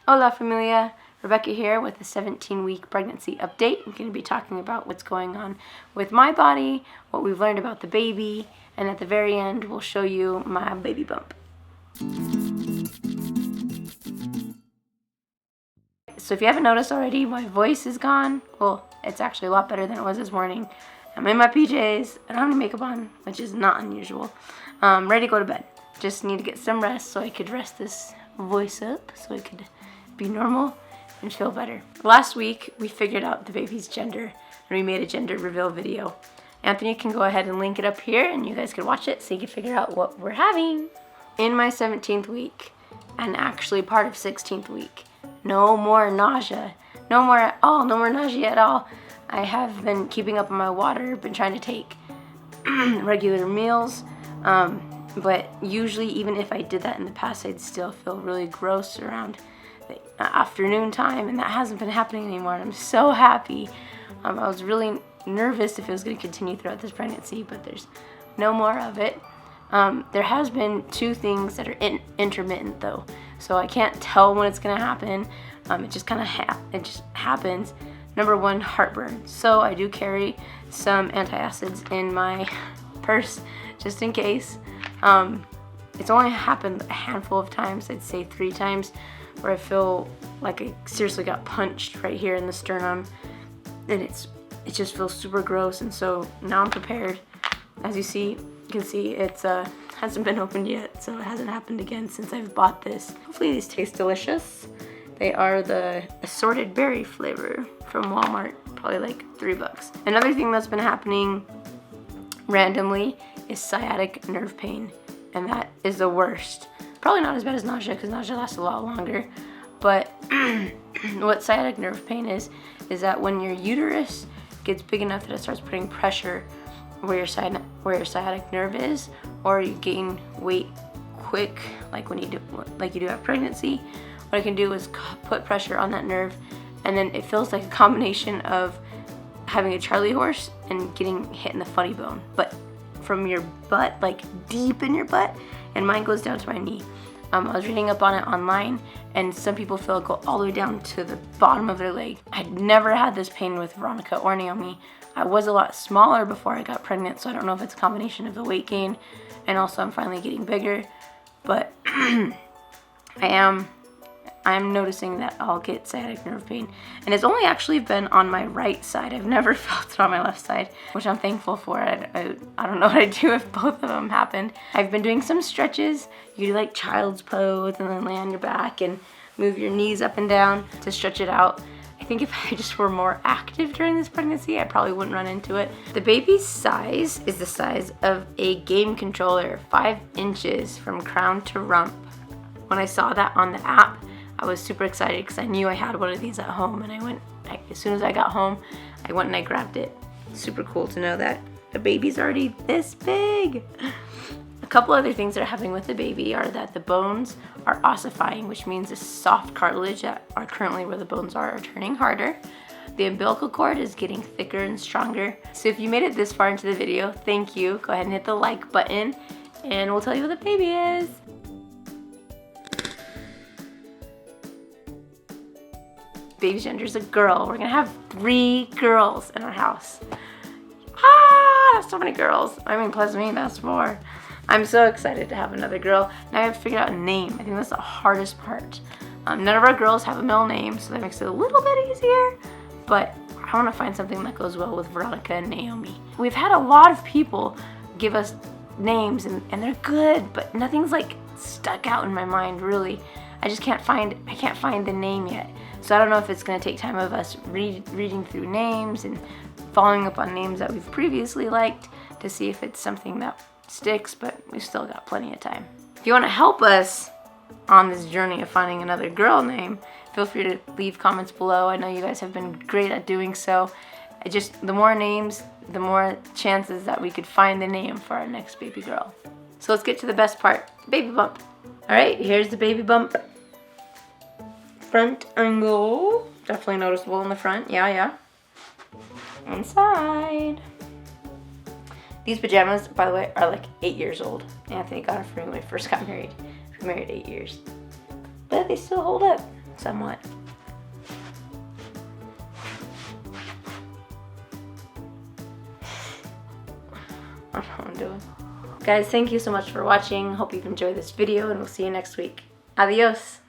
Hola familia, Rebekah here with a 17-week pregnancy update. I'm going to be talking about what's going on with my body, what we've learned about the baby, and at the very end we'll show you my baby bump. So if you haven't noticed already, my voice is gone. Well, it's actually a lot better than it was this morning. I'm in my PJs, I don't have any makeup on, which is not unusual. Ready to go to bed. Just need to get some rest so I could rest this voice up, so I could be normal and feel better. Last week we figured out the baby's gender and we made a gender reveal video. Anthony can go ahead and link it up here and you guys can watch it so you can figure out what we're having. In my 17th week, and actually part of 16th week, no more nausea. No more nausea at all. I have been keeping up on my water, been trying to take regular meals, but usually even if I did that in the past, I'd still feel really gross around the afternoon time, and that hasn't been happening anymore, and I'm so happy. I was really nervous if it was going to continue throughout this pregnancy, but there's no more of it. There has been two things that are intermittent though, so I can't tell when it's going to happen. It just kind of happens. Number one, heartburn. So I do carry some antacids in my purse just in case. It's only happened a handful of times, I'd say 3 times, where I feel like I seriously got punched right here in the sternum, and it just feels super gross. And so now I'm prepared. As you can see it's hasn't been opened yet, so it hasn't happened again since I've bought this. Hopefully these taste delicious. They are the assorted berry flavor from Walmart, probably like $3. Another thing that's been happening randomly is sciatic nerve pain, and that is the worst. Probably not as bad as nausea, because nausea lasts a lot longer, but what sciatic nerve pain is that when your uterus gets big enough that it starts putting pressure where your sciatic nerve is, or you gain weight quick, like you do at pregnancy, what it can do is put pressure on that nerve, and then it feels like a combination of having a Charlie horse and getting hit in the funny bone, but from your butt, like deep in your butt, and mine goes down to my knee. I was reading up on it online, and some people feel it go all the way down to the bottom of their leg. I'd never had this pain with Veronica or Naomi. I was a lot smaller before I got pregnant, so I don't know if it's a combination of the weight gain, and also I'm finally getting bigger, but I'm noticing that I'll get sciatic nerve pain, and it's only actually been on my right side. I've never felt it on my left side, which I'm thankful for. I don't know what I'd do if both of them happened. I've been doing some stretches. You do like child's pose and then lay on your back and move your knees up and down to stretch it out. I think if I just were more active during this pregnancy, I probably wouldn't run into it. The baby's size is the size of a game controller, 5 inches from crown to rump. When I saw that on the app, I was super excited because I knew I had one of these at home, and as soon as I got home, I went and I grabbed it. Super cool to know that the baby's already this big. A couple other things that are happening with the baby are that the bones are ossifying, which means the soft cartilage that are currently where the bones are turning harder. The umbilical cord is getting thicker and stronger. So if you made it this far into the video, thank you. Go ahead and hit the like button, and we'll tell you what the baby is. Baby's gender is a girl. We're gonna have 3 girls in our house. That's so many girls. I mean, plus me, that's 4. I'm so excited to have another girl. Now I have to figure out a name. I think that's the hardest part. None of our girls have a middle name, so that makes it a little bit easier, but I want to find something that goes well with Veronica and Naomi. We've had a lot of people give us names, and they're good, but nothing's like stuck out in my mind really. I can't find the name yet. So I don't know if it's going to take time of us reading through names and following up on names that we've previously liked to see if it's something that sticks, but we've still got plenty of time. If you want to help us on this journey of finding another girl name, feel free to leave comments below. I know you guys have been great at doing so. The more names, the more chances that we could find the name for our next baby girl. So let's get to the best part, baby bump. All right, here's the baby bump. Front angle, definitely noticeable in the front, yeah. Inside. These pajamas, by the way, are like 8 years old. Anthony got them for me when we first got married. We were married 8 years. But they still hold up. somewhat. I don't know what I'm doing. Guys, thank you so much for watching. Hope you've enjoyed this video, and we'll see you next week. Adios!